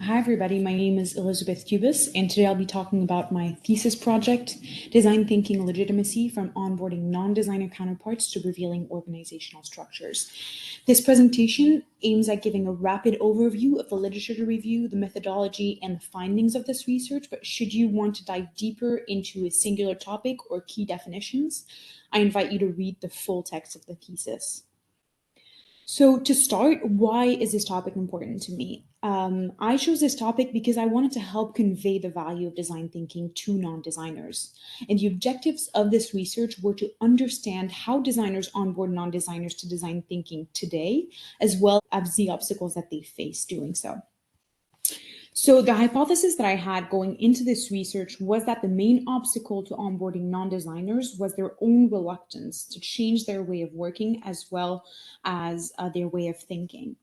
Hi everybody, my name is Elizabeth Cubis, and today I'll be talking about my thesis project, Design Thinking Legitimacy from Onboarding Non-Designer Counterparts to Revealing Organizational Structures. This presentation aims at giving a rapid overview of the literature review, the methodology, and the findings of this research, but should you want to dive deeper into a singular topic or key definitions, I invite you to read the full text of the thesis. So to start, why is this topic important to me? I chose this topic because I wanted to help convey the value of design thinking to non-designers. And the objectives of this research were to understand how designers onboard non-designers to design thinking today, as well as the obstacles that they face doing so. So the hypothesis that I had going into this research was that the main obstacle to onboarding non-designers was their own reluctance to change their way of working as well as their way of thinking.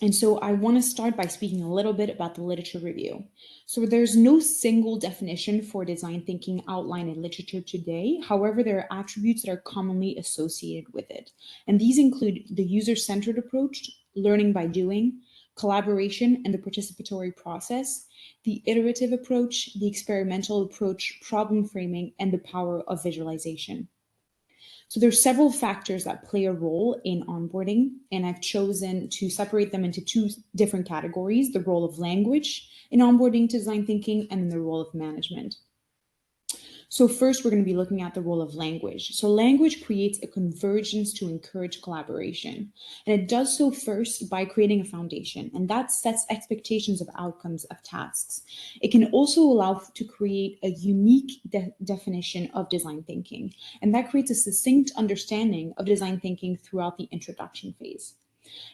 And so I want to start by speaking a little bit about the literature review. So there's no single definition for design thinking outlined in literature today. However, there are attributes that are commonly associated with it. And these include the user-centered approach, learning by doing, collaboration and the participatory process, the iterative approach, the experimental approach, problem framing, and the power of visualization. So there's several factors that play a role in onboarding, and I've chosen to separate them into two different categories: the role of language in onboarding to design thinking, and then the role of management. So first, we're going to be looking at the role of language. So language creates a convergence to encourage collaboration. And it does so first by creating a foundation, and that sets expectations of outcomes of tasks. It can also allow to create a unique definition of design thinking, and that creates a succinct understanding of design thinking throughout the introduction phase.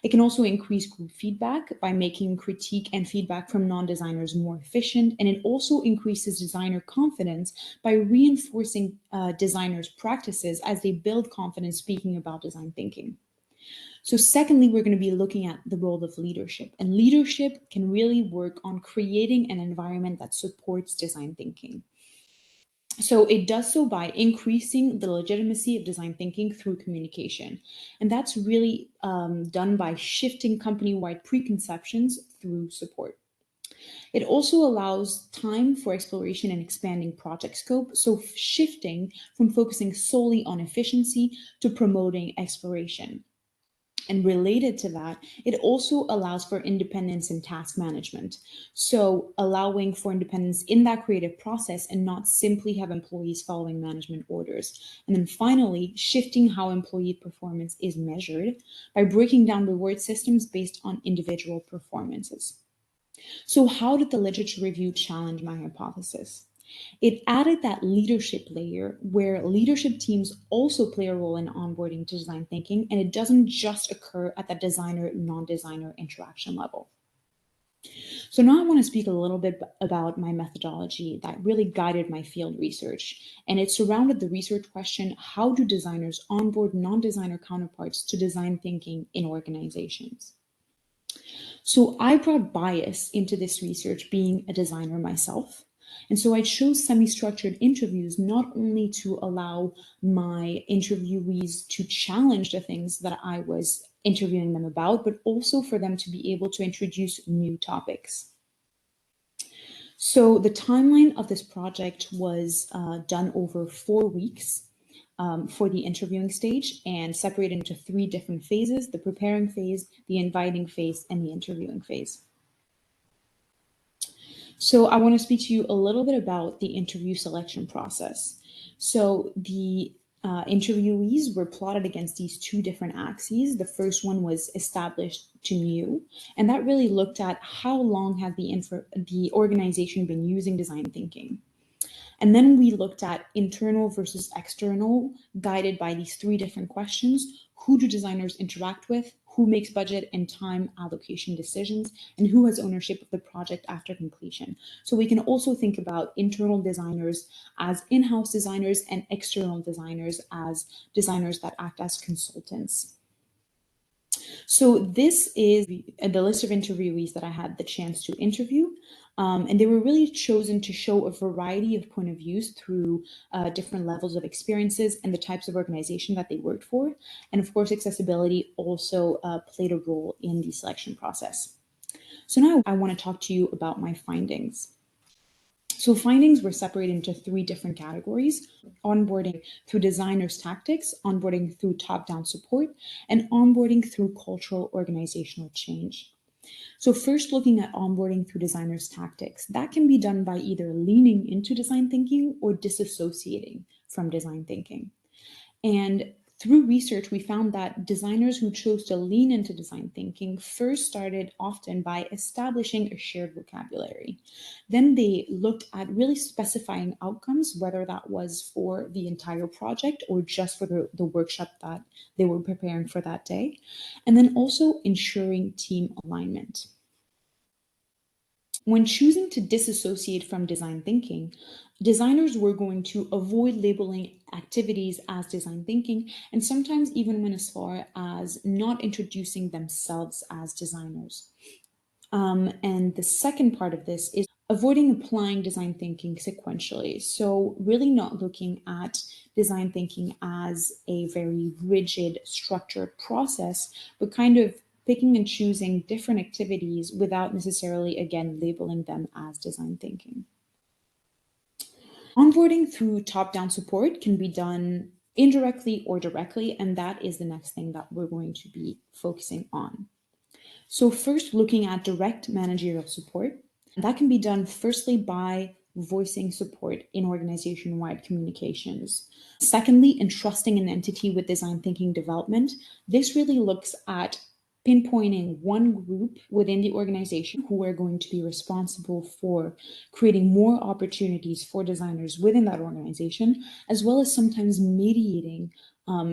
It can also increase group feedback by making critique and feedback from non-designers more efficient, and it also increases designer confidence by reinforcing designers' practices as they build confidence speaking about design thinking. So secondly, we're going to be looking at the role of leadership, and leadership can really work on creating an environment that supports design thinking. So it does so by increasing the legitimacy of design thinking through communication. And that's really done by shifting company-wide preconceptions through support. It also allows time for exploration and expanding project scope, so shifting from focusing solely on efficiency to promoting exploration. And related to that, it also allows for independence in task management. So allowing for independence in that creative process and not simply have employees following management orders. And then finally, shifting how employee performance is measured by breaking down reward systems based on individual performances. So how did the literature review challenge my hypothesis? It added that leadership layer where leadership teams also play a role in onboarding to design thinking, and it doesn't just occur at the designer non-designer interaction level. So now I want to speak a little bit about my methodology that really guided my field research, and it surrounded the research question: how do designers onboard non-designer counterparts to design thinking in organizations? So I brought bias into this research, being a designer myself. And so I chose semi-structured interviews not only to allow my interviewees to challenge the things that I was interviewing them about, but also for them to be able to introduce new topics. So the timeline of this project was done over 4 weeks. For the interviewing stage, and separated into 3 different phases: the preparing phase, the inviting phase, and the interviewing phase. So I want to speak to you a little bit about the interview selection process. So the interviewees were plotted against these 2 different axes. The first one was established to new, and that really looked at how long had the organization been using design thinking. And then we looked at internal versus external, guided by these 3 different questions: who do designers interact with, who makes budget and time allocation decisions, and who has ownership of the project after completion. So we can also think about internal designers as in-house designers and external designers as designers that act as consultants. So this is the list of interviewees that I had the chance to interview. And they were really chosen to show a variety of point of views through different levels of experiences and the types of organization that they worked for. And of course, accessibility also played a role in the selection process. So now I want to talk to you about my findings. So findings were separated into 3 different categories: onboarding through designers' tactics, onboarding through top-down support, and onboarding through cultural organizational change. So first, looking at onboarding through designers' tactics, that can be done by either leaning into design thinking or disassociating from design thinking. And through research, we found that designers who chose to lean into design thinking first started often by establishing a shared vocabulary. Then they looked at really specifying outcomes, whether that was for the entire project or just for the workshop that they were preparing for that day. And then also ensuring team alignment. When choosing to disassociate from design thinking, designers were going to avoid labeling activities as design thinking, and sometimes even went as far as not introducing themselves as designers. And the second part of this is avoiding applying design thinking sequentially. So really not looking at design thinking as a very rigid, structured process, but kind of picking and choosing different activities without necessarily, again, labeling them as design thinking. Onboarding through top-down support can be done indirectly or directly, and that is the next thing that we're going to be focusing on. So first, looking at direct managerial support, that can be done firstly by voicing support in organization-wide communications. Secondly, entrusting an entity with design thinking development. This really looks at pinpointing one group within the organization who are going to be responsible for creating more opportunities for designers within that organization, as well as sometimes mediating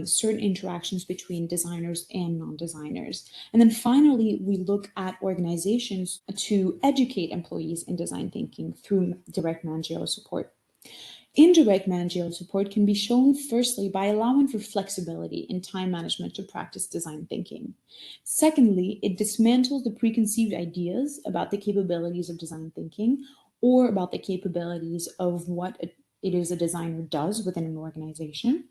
certain interactions between designers and non-designers. And then finally, we look at organizations to educate employees in design thinking through direct managerial support. Indirect managerial support can be shown firstly by allowing for flexibility in time management to practice design thinking. Secondly, it dismantles the preconceived ideas about the capabilities of design thinking or about the capabilities of what it is a designer does within an organization.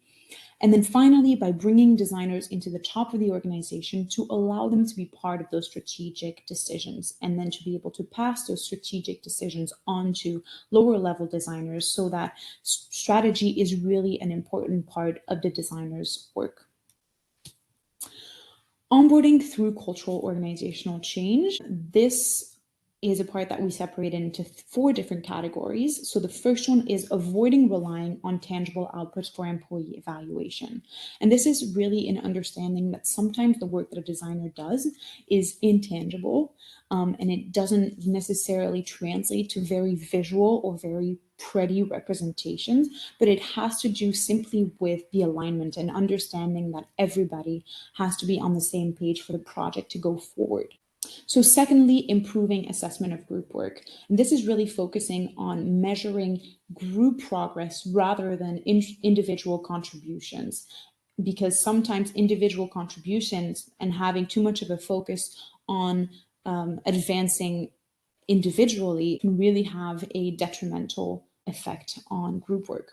And then finally, by bringing designers into the top of the organization to allow them to be part of those strategic decisions and then to be able to pass those strategic decisions on to lower level designers so that strategy is really an important part of the designer's work. Onboarding through cultural organizational change. This is a part that we separate into 4 different categories. So the first one is avoiding relying on tangible outputs for employee evaluation. And this is really an understanding that sometimes the work that a designer does is intangible, and it doesn't necessarily translate to very visual or very pretty representations, but it has to do simply with the alignment and understanding that everybody has to be on the same page for the project to go forward. So secondly, improving assessment of group work. And this is really focusing on measuring group progress rather than individual contributions, because sometimes individual contributions and having too much of a focus on advancing individually can really have a detrimental effect on group work.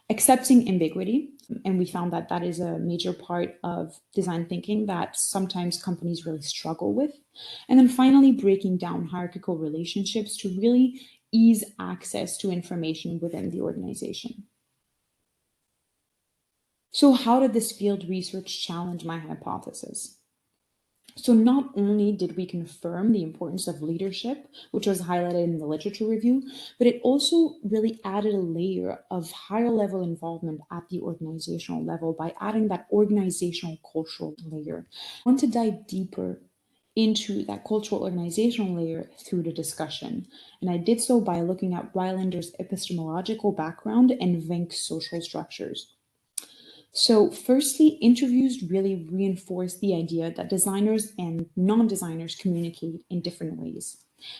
Accepting ambiguity, and we found that that is a major part of design thinking that sometimes companies really struggle with. And then finally, breaking down hierarchical relationships to really ease access to information within the organization. So how did this field research challenge my hypothesis? So not only did we confirm the importance of leadership, which was highlighted in the literature review, but it also really added a layer of higher level involvement at the organizational level by adding that organizational cultural layer. I want to dive deeper into that cultural organizational layer through the discussion. And I did so by looking at Rylander's epistemological background and Vink's social structures. So firstly, interviews really reinforce the idea that designers and non-designers communicate in different ways.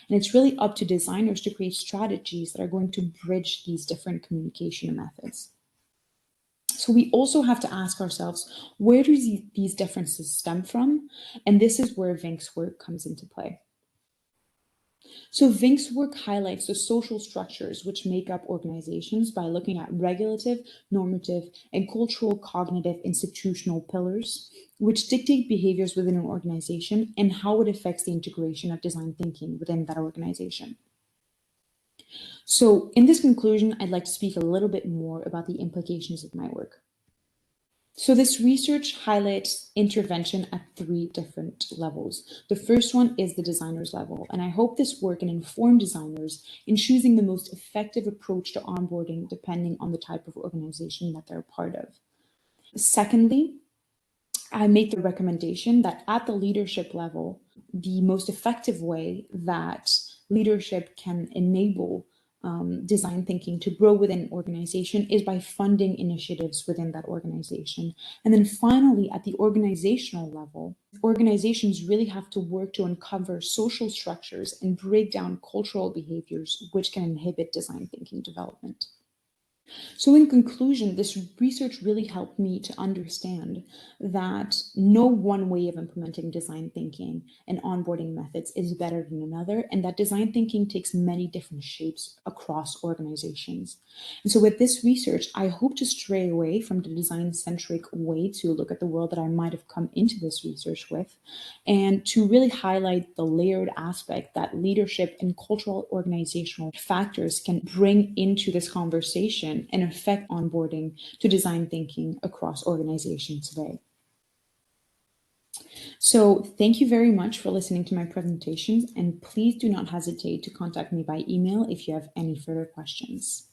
And it's really up to designers to create strategies that are going to bridge these different communication methods. So we also have to ask ourselves, where do these differences stem from? And this is where Vink's work comes into play. So Vink's work highlights the social structures which make up organizations by looking at regulative, normative, and cultural cognitive institutional pillars. which dictate behaviors within an organization and how it affects the integration of design thinking within that organization. So in this conclusion, I'd like to speak a little bit more about the implications of my work. So this research highlights intervention at 3 different levels. The first one is the designer's level, and I hope this work can inform designers in choosing the most effective approach to onboarding depending on the type of organization that they're a part of. Secondly, I make the recommendation that at the leadership level, the most effective way that leadership can enable design thinking to grow within an organization is by funding initiatives within that organization. And then finally, at the organizational level, organizations really have to work to uncover social structures and break down cultural behaviors which can inhibit design thinking development. So in conclusion, this research really helped me to understand that no one way of implementing design thinking and onboarding methods is better than another, and that design thinking takes many different shapes across organizations. And so with this research, I hope to stray away from the design-centric way to look at the world that I might have come into this research with, and to really highlight the layered aspect that leadership and cultural organizational factors can bring into this conversation and affect onboarding to design thinking across organizations today. So thank you very much for listening to my presentations, and please do not hesitate to contact me by email if you have any further questions.